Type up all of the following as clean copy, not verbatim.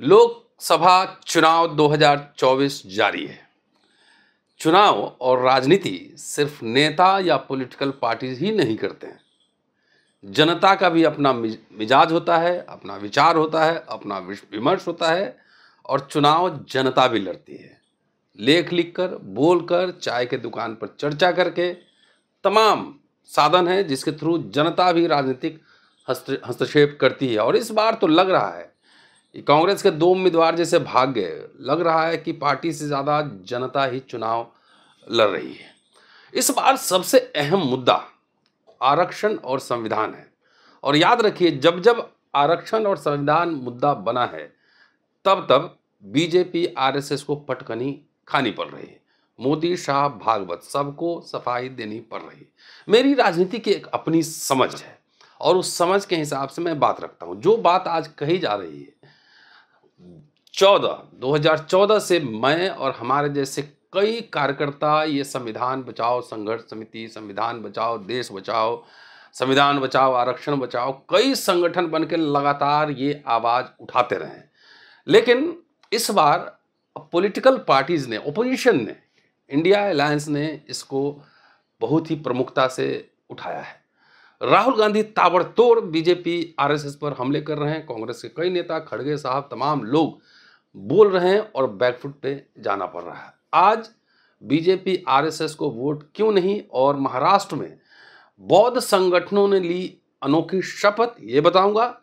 लोकसभा चुनाव 2024 जारी है। चुनाव और राजनीति सिर्फ नेता या पॉलिटिकल पार्टीज ही नहीं करते हैं। जनता का भी अपना मिजाज होता है, अपना विचार होता है, अपना विमर्श होता है और चुनाव जनता भी लड़ती है। लेख लिखकर, बोलकर, चाय के दुकान पर चर्चा करके, तमाम साधन हैं जिसके थ्रू जनता भी राजनीतिक हस्तक्षेप करती है। और इस बार तो लग रहा है कि कांग्रेस के 2 उम्मीदवार जैसे भाग गए। लग रहा है कि पार्टी से ज़्यादा जनता ही चुनाव लड़ रही है। इस बार सबसे अहम मुद्दा आरक्षण और संविधान है। और याद रखिए, जब जब आरक्षण और संविधान मुद्दा बना है तब तब बीजेपी आरएसएस को पटकनी खानी पड़ रही है। मोदी, शाह, भागवत सबको सफाई देनी पड़ रही है। मेरी राजनीति की एक अपनी समझ है और उस समझ के हिसाब से मैं बात रखता हूँ। जो बात आज कही जा रही है, 2014 से मैं और हमारे जैसे कई कार्यकर्ता ये संविधान बचाओ संघर्ष समिति, संविधान बचाओ देश बचाओ, संविधान बचाओ आरक्षण बचाओ, कई संगठन बनकर लगातार ये आवाज़ उठाते रहे हैं। लेकिन इस बार पॉलिटिकल पार्टीज ने, ओपोजिशन ने, इंडिया अलायंस ने इसको बहुत ही प्रमुखता से उठाया है। राहुल गांधी ताबड़तोड़ बीजेपी आरएसएस पर हमले कर रहे हैं। कांग्रेस के कई नेता, खड़गे साहब, तमाम लोग बोल रहे हैं और बैकफुट पे जाना पड़ रहा है। आज बीजेपी आरएसएस को वोट क्यों नहीं, और महाराष्ट्र में बौद्ध संगठनों ने ली अनोखी शपथ, ये बताऊंगा।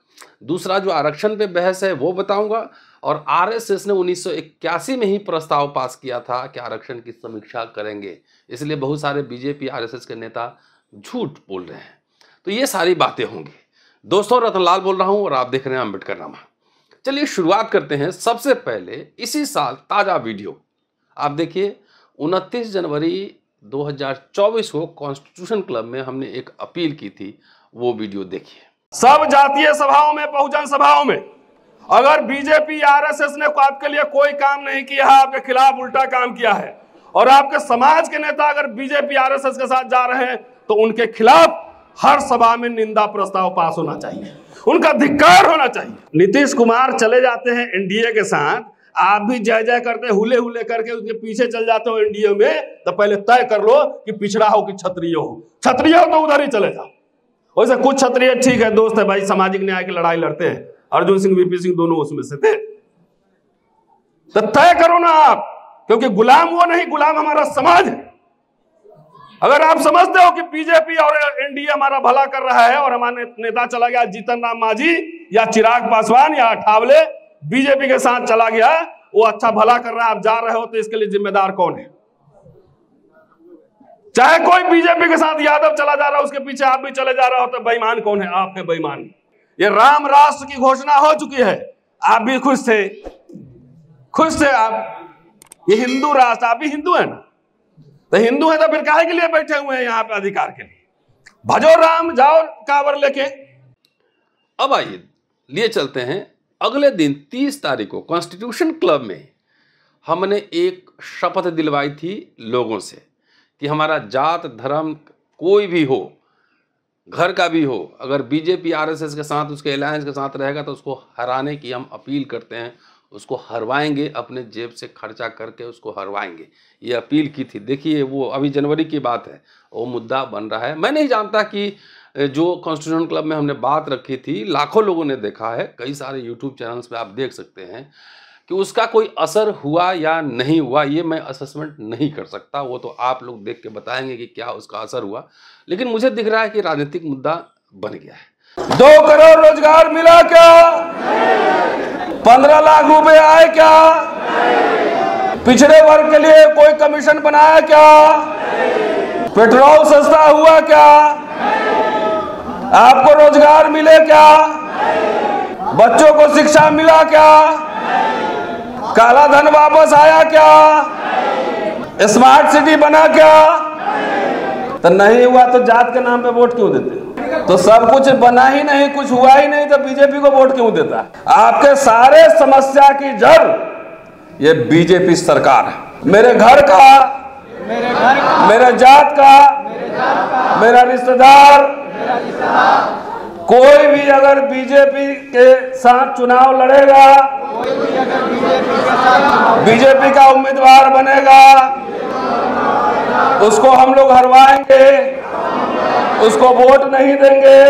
दूसरा, जो आरक्षण पे बहस है वो बताऊंगा। और आरएसएस ने 1981 में ही प्रस्ताव पास किया था कि आरक्षण की समीक्षा करेंगे, इसलिए बहुत सारे बीजेपी आरएसएस के नेता झूठ बोल रहे हैं। तो ये सारी बातें होंगी। दोस्तों, रतनलाल बोल रहा हूं और आप देख रहे हैं अम्बेडकरनामा। चलिए शुरुआत करते हैं। सबसे पहले इसी साल ताजा वीडियो आप देखिए। 29 जनवरी 2024 को कॉन्स्टिट्यूशन क्लब में हमने एक अपील की थी, वो वीडियो देखिए। सब जातीय सभाओं में, बहुजन सभाओं में अगर बीजेपी आरएसएस ने आपके लिए कोई काम नहीं किया है, आपके खिलाफ उल्टा काम किया है, और आपके समाज के नेता अगर बीजेपी आरएसएस के साथ जा रहे हैं, तो उनके खिलाफ हर सभा में निंदा प्रस्ताव पास होना चाहिए, उनका धिक्कार होना चाहिए। नीतीश कुमार चले जाते हैं एनडीए के साथ, आप भी जय जय करते हुले हुले करके उसके पीछे चल जाते हो एनडीए में, तो पहले तय कर लो कि पिछड़ा हो कि क्षत्रिय हो। क्षत्रिय हो तो उधर ही चले जाओ। वैसे कुछ क्षत्रिय ठीक है, दोस्त है भाई, सामाजिक न्याय की लड़ाई लड़ते हैं, अर्जुन सिंह, वीपी सिंह दोनों उसमें से थे। तो तय करो ना आप, क्योंकि गुलाम वो नहीं, गुलाम हमारा समाज है। अगर आप समझते हो कि बीजेपी और एनडीए हमारा भला कर रहा है और हमारे नेता चला गया जीतन राम मांझी या चिराग पासवान या अठावले बीजेपी के साथ चला गया, वो अच्छा भला कर रहा है, आप जा रहे हो, तो इसके लिए जिम्मेदार कौन है? चाहे कोई बीजेपी के साथ यादव चला जा रहा है, उसके पीछे आप भी चले जा रहे हो, तो बेईमान कौन है? आप है बेईमान। ये राम राष्ट्र की घोषणा हो चुकी है, आप भी खुश थे, खुश थे आप। ये हिंदू राष्ट्र, आप भी हिंदू है ना, तो हिंदू है तो फिर काहे के लिए बैठे हुए हैं यहाँ पे अधिकार के लिए? भजो राम, जाओ कांवर लेके। अब आइए लिए चलते हैं। अगले दिन 30 तारीख को कॉन्स्टिट्यूशन क्लब में हमने एक शपथ दिलवाई थी लोगों से कि हमारा जात धर्म कोई भी हो, घर का भी हो, अगर बीजेपी आरएसएस के साथ, उसके अलायंस के साथ रहेगा तो उसको हराने की हम अपील करते हैं, उसको हरवाएंगे, अपने जेब से खर्चा करके उसको हरवाएंगे, ये अपील की थी। देखिए, वो अभी जनवरी की बात है, वो मुद्दा बन रहा है। मैं नहीं जानता कि जो कॉन्स्टिट्यूशन क्लब में हमने बात रखी थी, लाखों लोगों ने देखा है, कई सारे यूट्यूब चैनल्स पे आप देख सकते हैं कि उसका कोई असर हुआ या नहीं हुआ, ये मैं असेसमेंट नहीं कर सकता। वो तो आप लोग देख के बताएंगे कि क्या उसका असर हुआ। लेकिन मुझे दिख रहा है कि राजनीतिक मुद्दा बन गया है। 2 करोड़ रोजगार मिला क्या? 15 लाख रुपए आए क्या? पिछड़े वर्ग के लिए कोई कमीशन बनाया क्या? पेट्रोल सस्ता हुआ क्या? आपको रोजगार मिले क्या? बच्चों को शिक्षा मिला क्या? काला धन वापस आया क्या? स्मार्ट सिटी बना क्या? तो नहीं हुआ तो जात के नाम पे वोट क्यों देते? तो सब कुछ बना ही नहीं, कुछ हुआ ही नहीं, तो बीजेपी को वोट क्यों देता? आपके सारे समस्या की जड़ ये बीजेपी सरकार है। मेरे घर का, मेरे जात का, मेरा रिश्तेदार, कोई भी अगर बीजेपी के साथ चुनाव लड़ेगा बीजेपी का उम्मीदवार बनेगा उसको हम लोग हरवाएंगे, उसको वोट नहीं देंगे,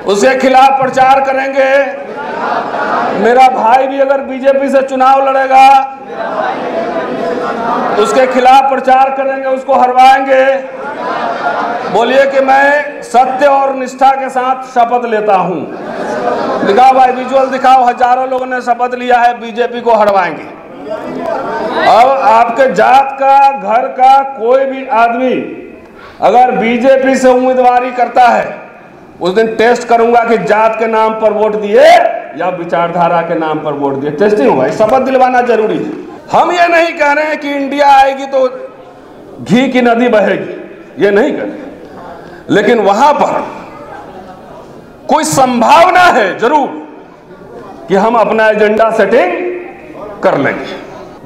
उसके खिलाफ प्रचार करेंगे। मेरा भाई भी अगर बीजेपी से चुनाव लड़ेगा उसके खिलाफ प्रचार करेंगे, उसको हरवाएंगे। बोलिए कि मैं सत्य और निष्ठा के साथ शपथ लेता हूं। दिखाओ भाई, विजुअल दिखाओ। हजारों लोगों ने शपथ लिया है बीजेपी को हरवाएंगे। अब आपके जात का, घर का कोई भी आदमी अगर बीजेपी से उम्मीदवारी करता है, उस दिन टेस्ट करूंगा कि जात के नाम पर वोट दिए या विचारधारा के नाम पर वोट दिए। टेस्टिंग होगा, शपथ दिलवाना जरूरी है। हम ये नहीं कह रहे हैं कि इंडिया आएगी तो घी की नदी बहेगी, ये नहीं कह रहे, लेकिन वहां पर कोई संभावना है जरूर कि हम अपना एजेंडा सेटिंग कर लेंगे।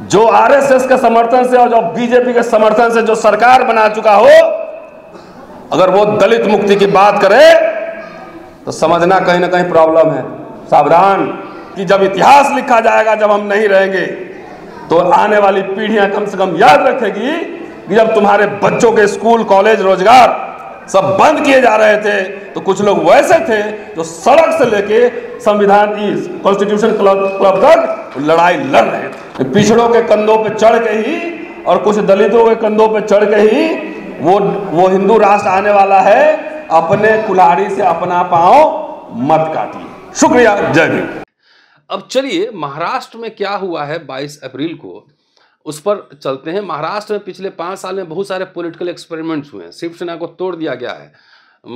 जो आरएसएस के समर्थन से और जो बीजेपी के समर्थन से जो सरकार बना चुका हो, अगर वो दलित मुक्ति की बात करे तो समझना कहीं ना कहीं प्रॉब्लम है। सावधान कि जब इतिहास लिखा जाएगा, जब हम नहीं रहेंगे, तो आने वाली पीढ़ियां कम से कम याद रखेगी कि जब तुम्हारे बच्चों के स्कूल, कॉलेज, रोजगार सब बंद किए जा रहे थे तो कुछ लोग वैसे थे जो सड़क से लेके संविधान कॉन्स्टिट्यूशन क्लब तक लड़ाई लड़ रहे थे। पिछड़ों के कंधों पे चढ़ के ही और कुछ दलितों के कंधों पे चढ़ के ही वो हिंदू राष्ट्र आने वाला है। अपने कुल्हाड़ी से अपना पांव मत काटिए। शुक्रिया, जय भीम। अब चलिए महाराष्ट्र में क्या हुआ है 22 अप्रैल को, उस पर चलते हैं। महाराष्ट्र में पिछले 5 साल में बहुत सारे पॉलिटिकल एक्सपेरिमेंट्स हुए हैं। शिवसेना को तोड़ दिया गया है।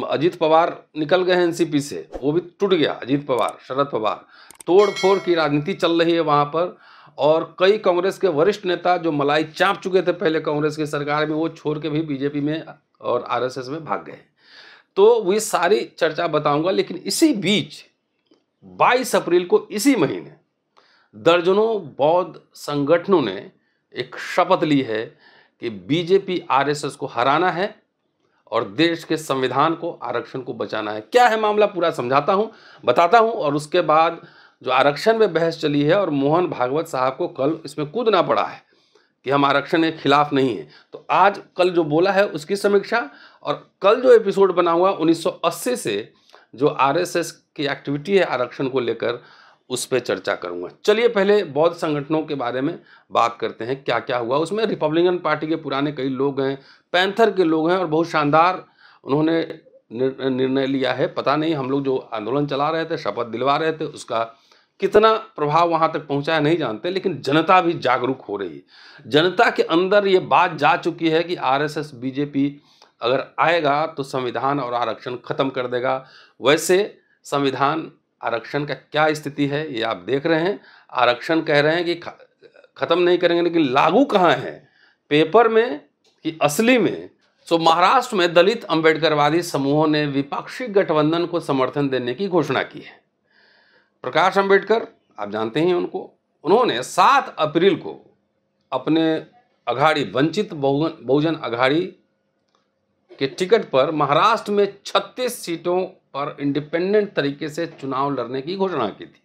अजीत पवार निकल गए हैं एनसीपी से, वो भी टूट गया। अजीत पवार, शरद पवार, तोड़ फोड़ की राजनीति चल रही है वहाँ पर। और कई कांग्रेस के वरिष्ठ नेता जो मलाई चाप चुके थे पहले कांग्रेस की सरकार में, वो छोड़ के भी बीजेपी में और आरएसएस में भाग गए। तो वो सारी चर्चा बताऊंगा। लेकिन इसी बीच 22 अप्रैल को इसी महीने दर्जनों बौद्ध संगठनों ने एक शपथ ली है कि बीजेपी आरएसएस को हराना है और देश के संविधान को, आरक्षण को बचाना है। क्या है मामला, पूरा समझाता हूं, बताता हूं। और उसके बाद जो आरक्षण में बहस चली है और मोहन भागवत साहब को कल इसमें कूदना पड़ा है कि हम आरक्षण के खिलाफ नहीं है, तो आज कल जो बोला है उसकी समीक्षा, और कल जो एपिसोड बनाऊंगा 1980 से जो आरएसएस की एक्टिविटी है आरक्षण को लेकर, उस पर चर्चा करूंगा। चलिए पहले बौद्ध संगठनों के बारे में बात करते हैं, क्या क्या हुआ उसमें। रिपब्लिकन पार्टी के पुराने कई लोग हैं, पैंथर के लोग हैं, और बहुत शानदार उन्होंने निर्णय लिया है। पता नहीं हम लोग जो आंदोलन चला रहे थे, शपथ दिलवा रहे थे, उसका कितना प्रभाव वहां तक पहुंचा है नहीं जानते, लेकिन जनता भी जागरूक हो रही है। जनता के अंदर ये बात जा चुकी है कि आरएसएस बीजेपी अगर आएगा तो संविधान और आरक्षण खत्म कर देगा। वैसे संविधान आरक्षण का क्या स्थिति है ये आप देख रहे हैं। आरक्षण कह रहे हैं कि खत्म नहीं करेंगे, लेकिन लागू कहाँ है, पेपर में कि असली में। तो महाराष्ट्र में दलित अंबेडकरवादी समूहों ने विपक्षी गठबंधन को समर्थन देने की घोषणा की है। प्रकाश अंबेडकर, आप जानते हैं उनको, उन्होंने 7 अप्रैल को अपने अघाड़ी, वंचित बहुजन अघाड़ी के टिकट पर महाराष्ट्र में 36 सीटों पर इंडिपेंडेंट तरीके से चुनाव लड़ने की घोषणा की थी।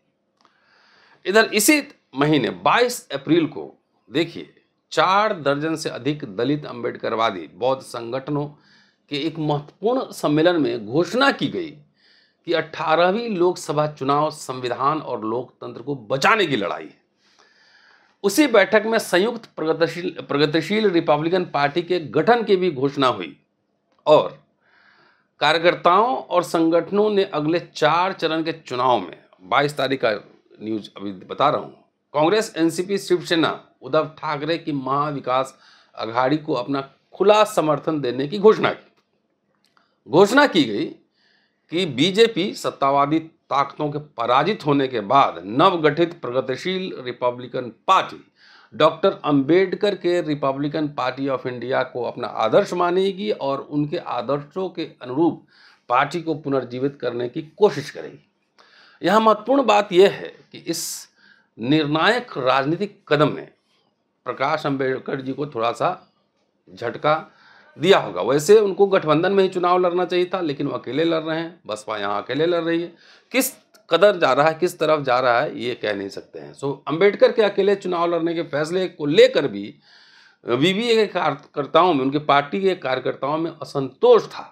इधर इसी महीने 22 अप्रैल को देखिए 4 दर्जन से अधिक दलित अंबेडकरवादी बौद्ध संगठनों के एक महत्वपूर्ण सम्मेलन में घोषणा की गई कि 18वीं लोकसभा चुनाव संविधान और लोकतंत्र को बचाने की लड़ाई है। उसी बैठक में संयुक्त प्रगतिशील रिपब्लिकन पार्टी के गठन की भी घोषणा हुई और कार्यकर्ताओं और संगठनों ने अगले 4 चरण के चुनाव में, 22 तारीख का न्यूज अभी बता रहा हूं, कांग्रेस, एनसीपी, शिवसेना, उद्धव ठाकरे की महाविकास अघाड़ी को अपना खुला समर्थन देने की घोषणा की गई कि बीजेपी सत्तावादी ताकतों के पराजित होने के बाद नवगठित प्रगतिशील रिपब्लिकन पार्टी डॉक्टर अंबेडकर के रिपब्लिकन पार्टी ऑफ इंडिया को अपना आदर्श मानेगी और उनके आदर्शों के अनुरूप पार्टी को पुनर्जीवित करने की कोशिश करेगी। यहाँ महत्वपूर्ण बात यह है कि इस निर्णायक राजनीतिक कदम में प्रकाश अंबेडकर जी को थोड़ा सा झटका दिया होगा। वैसे उनको गठबंधन में ही चुनाव लड़ना चाहिए था, लेकिन वो अकेले लड़ रहे हैं। बसपा यहाँ अकेले लड़ रही है। किस कदर जा रहा है, किस तरफ जा रहा है, ये कह नहीं सकते हैं। सो अंबेडकर के अकेले चुनाव लड़ने के फैसले को लेकर भी वीवीए के कार्यकर्ताओं में, उनकी पार्टी के कार्यकर्ताओं में असंतोष था।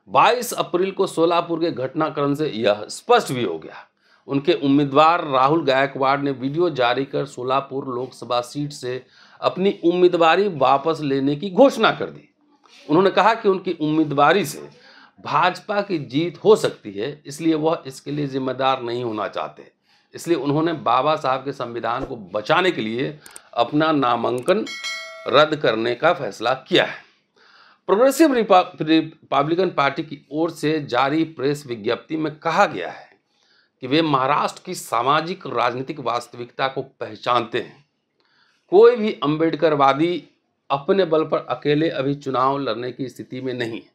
22 अप्रैल को सोलापुर के घटनाक्रम से यह स्पष्ट भी हो गया। उनके उम्मीदवार राहुल गायकवाड़ ने वीडियो जारी कर सोलापुर लोकसभा सीट से अपनी उम्मीदवारी वापस लेने की घोषणा कर दी। उन्होंने कहा कि उनकी उम्मीदवारी से भाजपा की जीत हो सकती है, इसलिए वह इसके लिए जिम्मेदार नहीं होना चाहते। इसलिए उन्होंने बाबा साहब के संविधान को बचाने के लिए अपना नामांकन रद्द करने का फैसला किया है। प्रोग्रेसिव रिपब्लिकन पार्टी की ओर से जारी प्रेस विज्ञप्ति में कहा गया है कि वे महाराष्ट्र की सामाजिक राजनीतिक वास्तविकता को पहचानते हैं। कोई भी अंबेडकरवादी अपने बल पर अकेले अभी चुनाव लड़ने की स्थिति में नहीं है।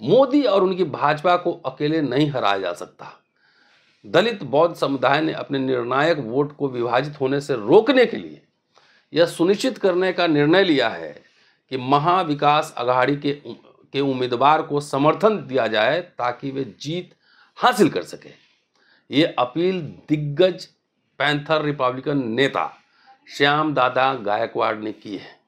मोदी और उनकी भाजपा को अकेले नहीं हराया जा सकता। दलित बौद्ध समुदाय ने अपने निर्णायक वोट को विभाजित होने से रोकने के लिए यह सुनिश्चित करने का निर्णय लिया है कि महाविकास अघाड़ी के उम्मीदवार को समर्थन दिया जाए ताकि वे जीत हासिल कर सके। ये अपील दिग्गज पैंथर रिपब्लिकन नेता श्याम दादा गायकवाड़ ने की है।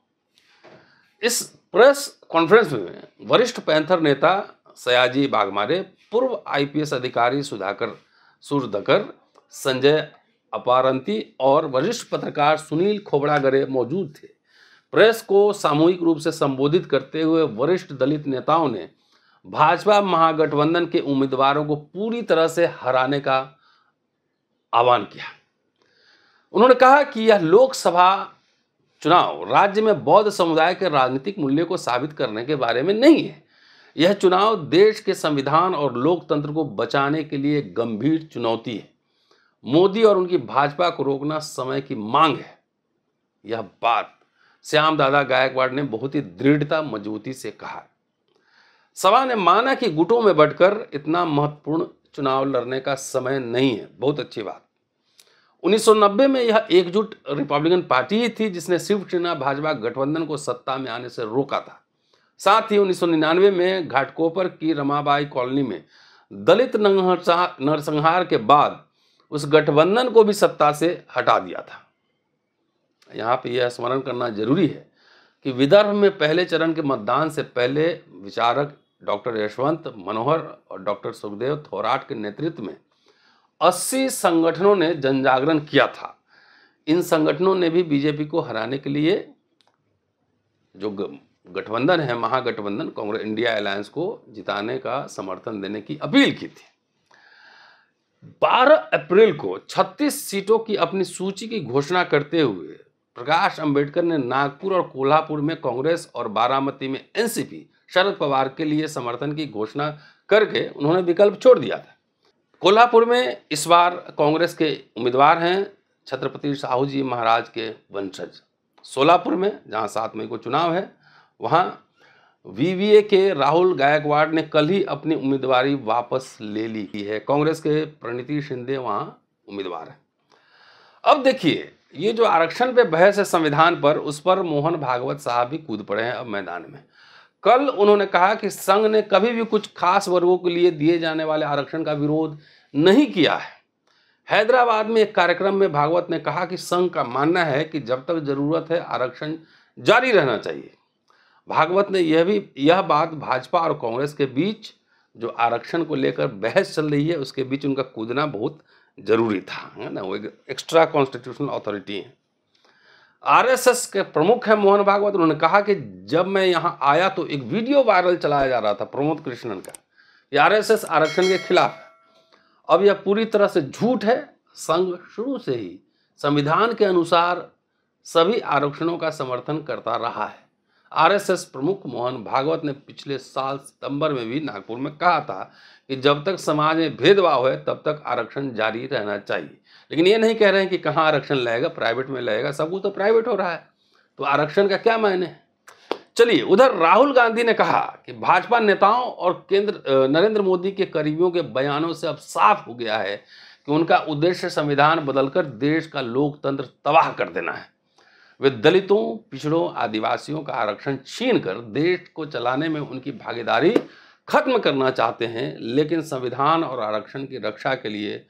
इस प्रेस कॉन्फ्रेंस में वरिष्ठ पैंथर नेता सयाजी बागमारे, पूर्व आईपीएस अधिकारी सुधाकर सुरदकर, संजय अपारंती और वरिष्ठ पत्रकार सुनील खोबड़ागरे मौजूद थे। प्रेस को सामूहिक रूप से संबोधित करते हुए वरिष्ठ दलित नेताओं ने भाजपा महागठबंधन के उम्मीदवारों को पूरी तरह से हराने का आह्वान किया। उन्होंने कहा कि यह लोकसभा चुनाव राज्य में बौद्ध समुदाय के राजनीतिक मूल्य को साबित करने के बारे में नहीं है। यह चुनाव देश के संविधान और लोकतंत्र को बचाने के लिए गंभीर चुनौती है। मोदी और उनकी भाजपा को रोकना समय की मांग है। यह बात श्याम दादा गायकवाड़ ने बहुत ही दृढ़ता मजबूती से कहा। सभा ने माना कि गुटों में बंटकर इतना महत्वपूर्ण चुनाव लड़ने का समय नहीं है। बहुत अच्छी बात। 1990 में यह एकजुट रिपब्लिकन पार्टी ही थी जिसने शिवसेना भाजपा गठबंधन को सत्ता में आने से रोका था। साथ ही 1999 में घाटकोपर की रमाबाई कॉलोनी में दलित नरसंहार के बाद उस गठबंधन को भी सत्ता से हटा दिया था। यहाँ पे यह स्मरण करना जरूरी है कि विदर्भ में पहले चरण के मतदान से पहले विचारक डॉक्टर यशवंत मनोहर और डॉक्टर सुखदेव थोराट के नेतृत्व में 80 संगठनों ने जन जागरण किया था। इन संगठनों ने भी बीजेपी को हराने के लिए जो गठबंधन है, महागठबंधन कांग्रेस इंडिया अलायंस को जिताने का समर्थन देने की अपील की थी। 12 अप्रैल को 36 सीटों की अपनी सूची की घोषणा करते हुए प्रकाश अंबेडकर ने नागपुर और कोल्हापुर में कांग्रेस और बारामती में एनसीपी शरद पवार के लिए समर्थन की घोषणा करके उन्होंने विकल्प छोड़ दिया था। कोल्हापुर में इस बार कांग्रेस के उम्मीदवार हैं छत्रपति साहू जी महाराज के वंशज। सोलापुर में जहां 7 मई को चुनाव है, वहां वीवीए के राहुल गायकवाड़ ने कल ही अपनी उम्मीदवारी वापस ले ली है। कांग्रेस के प्रणीति शिंदे वहां उम्मीदवार हैं। अब देखिए, ये जो आरक्षण पे बहस है संविधान पर, उस पर मोहन भागवत साहब भी कूद पड़े हैं अब मैदान में। कल उन्होंने कहा कि संघ ने कभी भी कुछ खास वर्गों के लिए दिए जाने वाले आरक्षण का विरोध नहीं किया है। हैदराबाद में एक कार्यक्रम में भागवत ने कहा कि संघ का मानना है कि जब तक जरूरत है आरक्षण जारी रहना चाहिए। भागवत ने यह बात भाजपा और कांग्रेस के बीच जो आरक्षण को लेकर बहस चल रही है उसके बीच उनका कूदना बहुत जरूरी था, है ना। वो एक एक्स्ट्रा कॉन्स्टिट्यूशनल अथॉरिटी है। आरएसएस के प्रमुख है मोहन भागवत। उन्होंने कहा कि जब मैं यहाँ आया तो एक वीडियो वायरल चलाया जा रहा था प्रमोद कृष्णन का, ये आरएसएस आरक्षण के खिलाफ है। अब यह पूरी तरह से झूठ है। संघ शुरू से ही संविधान के अनुसार सभी आरक्षणों का समर्थन करता रहा है। आरएसएस प्रमुख मोहन भागवत ने पिछले साल सितंबर में भी नागपुर में कहा था कि जब तक समाज में भेदभाव है तब तक आरक्षण जारी रहना चाहिए। लेकिन ये नहीं कह रहे हैं कि कहाँ आरक्षण लगेगा, प्राइवेट में लगेगा। सब कुछ तो प्राइवेट हो रहा है, तो आरक्षण का क्या मायने है। चलिए, उधर राहुल गांधी ने कहा कि भाजपा नेताओं और नरेंद्र मोदी के करीबियों के बयानों से अब साफ हो गया है कि उनका उद्देश्य संविधान बदलकर देश का लोकतंत्र तबाह कर देना है। वे दलितों, पिछड़ों, आदिवासियों का आरक्षण छीनकर देश को चलाने में उनकी भागीदारी खत्म करना चाहते हैं, लेकिन संविधान और आरक्षण की रक्षा के लिए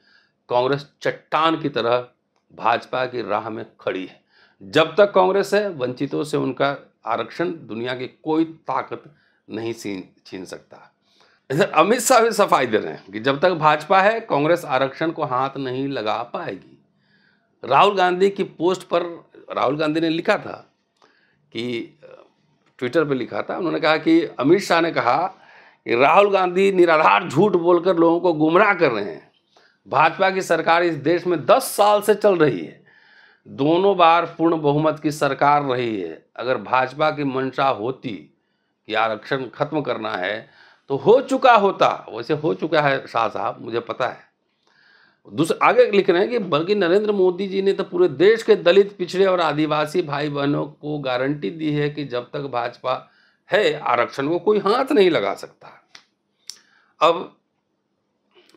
कांग्रेस चट्टान की तरह भाजपा की राह में खड़ी है। जब तक कांग्रेस है, वंचितों से उनका आरक्षण दुनिया की कोई ताकत नहीं छीन सकता। इधर अमित शाह भी सफाई दे रहे हैं कि जब तक भाजपा है, कांग्रेस आरक्षण को हाथ नहीं लगा पाएगी। राहुल गांधी की पोस्ट पर राहुल गांधी ने लिखा था कि ट्विटर पे लिखा था, उन्होंने कहा कि अमित शाह ने कहा कि राहुल गांधी निराधार झूठ बोलकर लोगों को गुमराह कर रहे हैं। भाजपा की सरकार इस देश में 10 साल से चल रही है, दोनों बार पूर्ण बहुमत की सरकार रही है। अगर भाजपा की मंशा होती कि आरक्षण खत्म करना है तो हो चुका होता। वैसे हो चुका है शाह साहब, मुझे पता है। दूसरे आगे लिख रहे हैं कि बल्कि नरेंद्र मोदी जी ने तो पूरे देश के दलित, पिछड़े और आदिवासी भाई बहनों को गारंटी दी है कि जब तक भाजपा है, आरक्षण को कोई हाथ नहीं लगा सकता। अब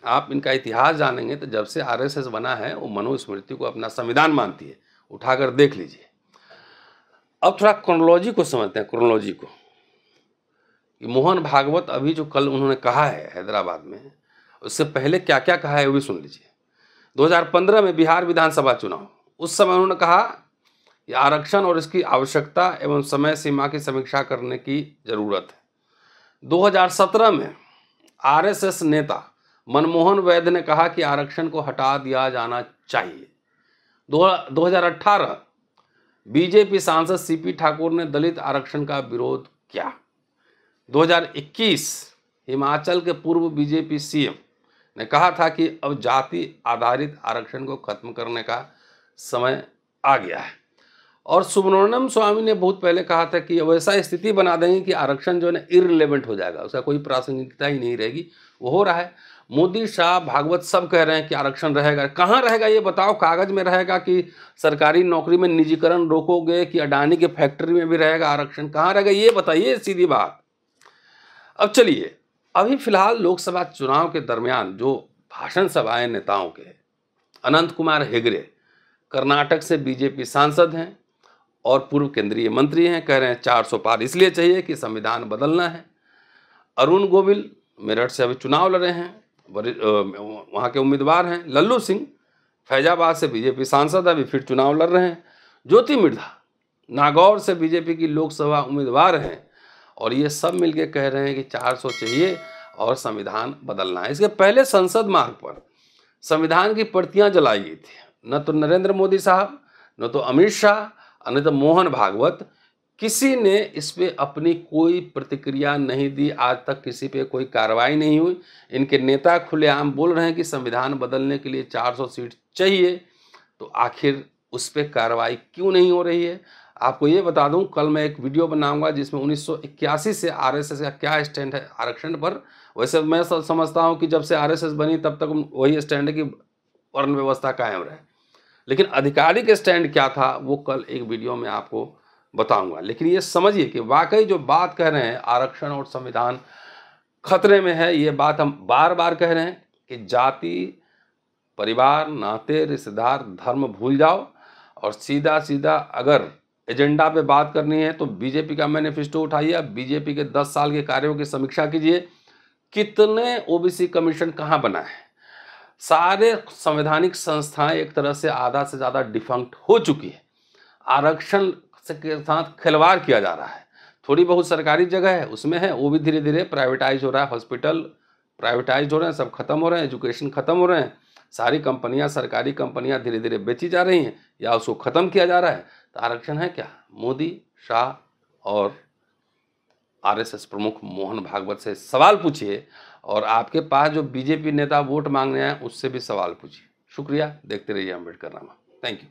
आप इनका इतिहास जानेंगे तो जब से आरएसएस बना है, वो मनुस्मृति को अपना संविधान मानती है। उठाकर देख लीजिए। अब थोड़ा क्रोनोलॉजी को समझते हैं, क्रोनोलॉजी को। मोहन भागवत अभी जो कल उन्होंने कहा है हैदराबाद में, उससे पहले क्या क्या कहा है वो भी सुन लीजिए। 2015 में बिहार विधानसभा चुनाव, उस समय उन्होंने कहा कि आरक्षण और इसकी आवश्यकता एवं समय सीमा की समीक्षा करने की जरूरत है। 2017 में आरएसएस नेता मनमोहन वैद्य ने कहा कि आरक्षण को हटा दिया जाना चाहिए। 2018 बीजेपी सांसद सीपी ठाकुर ने दलित आरक्षण का विरोध किया। 2021 हिमाचल के पूर्व बीजेपी सीएम ने कहा था कि अब जाति आधारित आरक्षण को खत्म करने का समय आ गया है। और सुब्रमण्यम स्वामी ने बहुत पहले कहा था कि अब ऐसा स्थिति बना देंगे कि आरक्षण जो है ना इररिलेवेंट हो जाएगा, उसका कोई प्रासंगिकता ही नहीं रहेगी। वो हो रहा है। मोदी, शाह, भागवत सब कह रहे हैं कि आरक्षण रहेगा। कहाँ रहेगा ये बताओ? कागज में रहेगा कि सरकारी नौकरी में निजीकरण रोकोगे, कि अडानी के फैक्ट्री में भी रहेगा आरक्षण? कहाँ रहेगा ये बताइए, सीधी बात। अब चलिए, अभी फिलहाल लोकसभा चुनाव के दरमियान जो भाषण सभाएं नेताओं के, अनंत कुमार हेगड़े कर्नाटक से बीजेपी सांसद हैं और पूर्व केंद्रीय मंत्री हैं, कह रहे हैं 400 पार इसलिए चाहिए कि संविधान बदलना है। अरुण गोविल मेरठ से अभी चुनाव लड़े हैं, वहाँ के उम्मीदवार हैं। लल्लू सिंह फैजाबाद से बीजेपी सांसद अभी फिर चुनाव लड़ रहे हैं। ज्योति मिर्धा नागौर से बीजेपी की लोकसभा उम्मीदवार हैं और ये सब मिलके कह रहे हैं कि 400 चाहिए और संविधान बदलना है। इसके पहले संसद मार्ग पर संविधान की प्रतियां जलाई गई थी। न तो नरेंद्र मोदी साहब, न तो अमित शाह, न तो मोहन भागवत, किसी ने इस पे अपनी कोई प्रतिक्रिया नहीं दी। आज तक किसी पे कोई कार्रवाई नहीं हुई। इनके नेता खुलेआम बोल रहे हैं कि संविधान बदलने के लिए 400 सीट चाहिए, तो आखिर उस पर कार्रवाई क्यों नहीं हो रही है? आपको ये बता दूं, कल मैं एक वीडियो बनाऊंगा जिसमें 1981 से आरएसएस का क्या स्टैंड है आरक्षण पर। वैसे मैं समझता हूं कि जब से आरएसएस बनी तब तक वही स्टैंड है कि वर्ण व्यवस्था कायम रहे, लेकिन आधिकारिक स्टैंड क्या था वो कल एक वीडियो में आपको बताऊंगा। लेकिन ये समझिए कि वाकई जो बात कह रहे हैं आरक्षण और संविधान खतरे में है, ये बात हम बार बार कह रहे हैं कि जाति, परिवार, नाते, रिश्तेदार, धर्म भूल जाओ और सीधा सीधा अगर एजेंडा पे बात करनी है तो बीजेपी का मैनिफेस्टो उठाइए। बीजेपी के 10 साल के कार्यों की समीक्षा कीजिए। कितने ओबीसी कमीशन कहाँ बना है? सारे संवैधानिक संस्थाएं एक तरह से आधा से ज़्यादा डिफंक्ट हो चुकी है। आरक्षण के साथ खिलवाड़ किया जा रहा है। थोड़ी बहुत सरकारी जगह है उसमें है, वो भी धीरे धीरे प्राइवेटाइज हो रहा है। हॉस्पिटल प्राइवेटाइज हो रहे हैं, सब खत्म हो रहे हैं, एजुकेशन खत्म हो रहे हैं। सारी कंपनियां, सरकारी कंपनियां धीरे धीरे बेची जा रही हैं या उसको ख़त्म किया जा रहा है। तो आरक्षण है क्या? मोदी, शाह और आरएसएस प्रमुख मोहन भागवत से सवाल पूछिए और आपके पास जो बीजेपी नेता वोट मांगने आए उससे भी सवाल पूछिए। शुक्रिया, देखते रहिए अम्बेडकरनामा। Thank you.